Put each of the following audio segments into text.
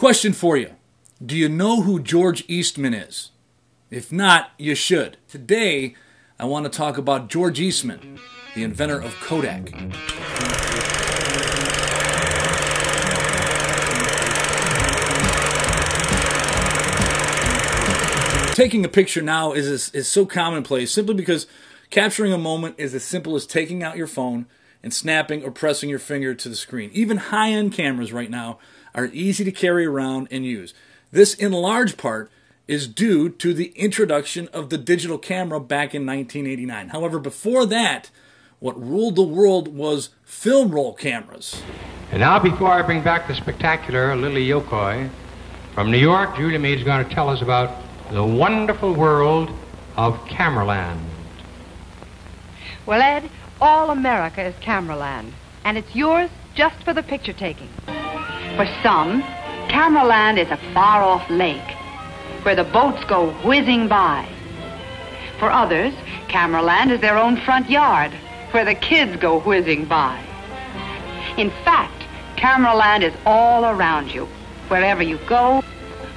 Question for you. Do you know who George Eastman is? If not, you should. Today, I want to talk about George Eastman, the inventor of Kodak. Taking a picture now is so commonplace simply because capturing a moment is as simple as taking out your phone and snapping or pressing your finger to the screen. Even high-end cameras right now are easy to carry around and use. This, in large part, is due to the introduction of the digital camera back in 1989. However, before that, what ruled the world was film roll cameras. And now, before I bring back the spectacular Lily Yokoi, from New York, Julia Meade is going to tell us about the wonderful world of Cameraland. Well, Ed, all America is Cameraland, and it's yours just for the picture taking. For some, Cameraland is a far-off lake where the boats go whizzing by. For others, Cameraland is their own front yard where the kids go whizzing by. In fact, Cameraland is all around you, wherever you go,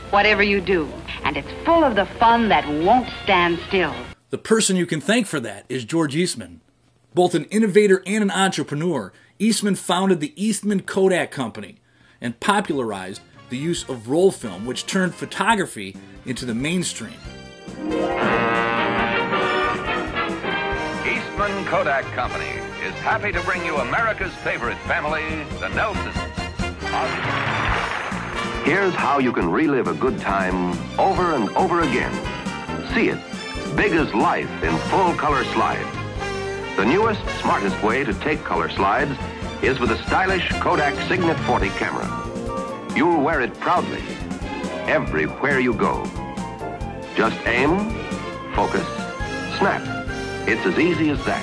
whatever you do, and it's full of the fun that won't stand still. The person you can thank for that is George Eastman. Both an innovator and an entrepreneur, Eastman founded the Eastman Kodak Company and popularized the use of roll film, which turned photography into the mainstream. Eastman Kodak Company is happy to bring you America's favorite family, the Nelsons. Here's how you can relive a good time over and over again. See it, big as life in full color slides. The newest, smartest way to take color slides is with a stylish Kodak Signet 40 camera. You'll wear it proudly, everywhere you go. Just aim, focus, snap. It's as easy as that.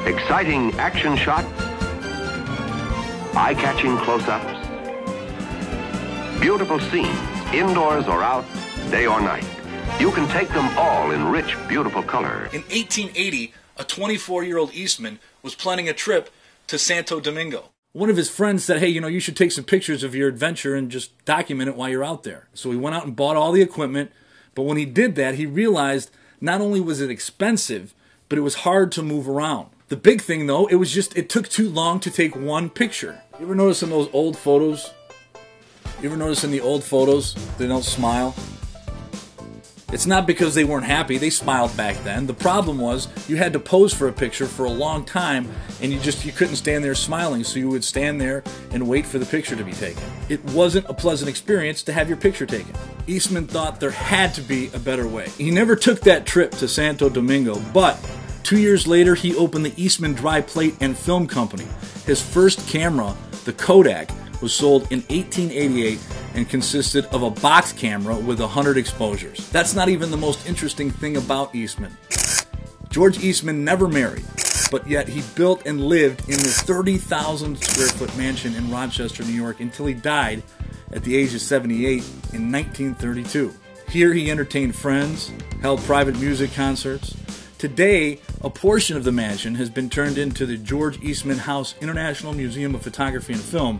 Exciting action shots, eye-catching close-ups, beautiful scenes, indoors or out, day or night. You can take them all in rich, beautiful color. In 1880, a 24-year-old Eastman was planning a trip to Santo Domingo. One of his friends said, hey, you should take some pictures of your adventure and just document it while you're out there. So he went out and bought all the equipment, but when he did that, he realized not only was it expensive, but it was hard to move around. The big thing, though, it took too long to take one picture. You ever notice in those old photos? You ever notice in the old photos, they don't smile? It's not because they weren't happy. They smiled back then. The problem was you had to pose for a picture for a long time, and you couldn't stand there smiling, so you would stand there and wait for the picture to be taken. It wasn't a pleasant experience to have your picture taken. Eastman thought there had to be a better way. He never took that trip to Santo Domingo, but 2 years later, he opened the Eastman Dry Plate and Film Company. His first camera, the Kodak, was sold in 1888 and consisted of a box camera with 100 exposures. That's not even the most interesting thing about Eastman. George Eastman never married, but yet he built and lived in this 30,000 square foot mansion in Rochester, New York until he died at the age of 78 in 1932. Here he entertained friends, held private music concerts. Today, a portion of the mansion has been turned into the George Eastman House International Museum of Photography and Film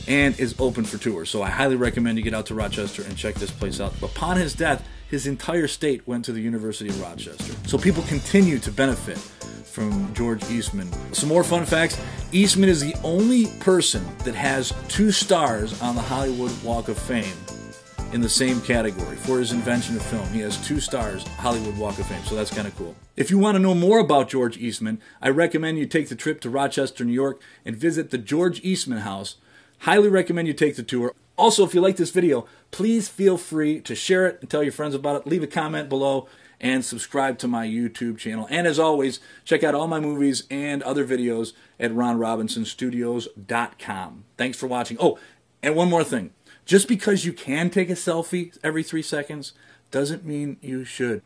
and is open for tours. So I highly recommend you get out to Rochester and check this place out. Upon his death, his entire estate went to the University of Rochester. So people continue to benefit from George Eastman. Some more fun facts. Eastman is the only person that has 2 stars on the Hollywood Walk of Fame in the same category. For his invention of film, he has 2 stars, Hollywood Walk of Fame, so that's kind of cool. If you want to know more about George Eastman, I recommend you take the trip to Rochester, New York, and visit the George Eastman House. Highly recommend you take the tour. Also, if you like this video, please feel free to share it and tell your friends about it. Leave a comment below and subscribe to my YouTube channel. And as always, check out all my movies and other videos at ronrobinsonstudios.com. Thanks for watching. Oh, and one more thing. Just because you can take a selfie every 3 seconds doesn't mean you should.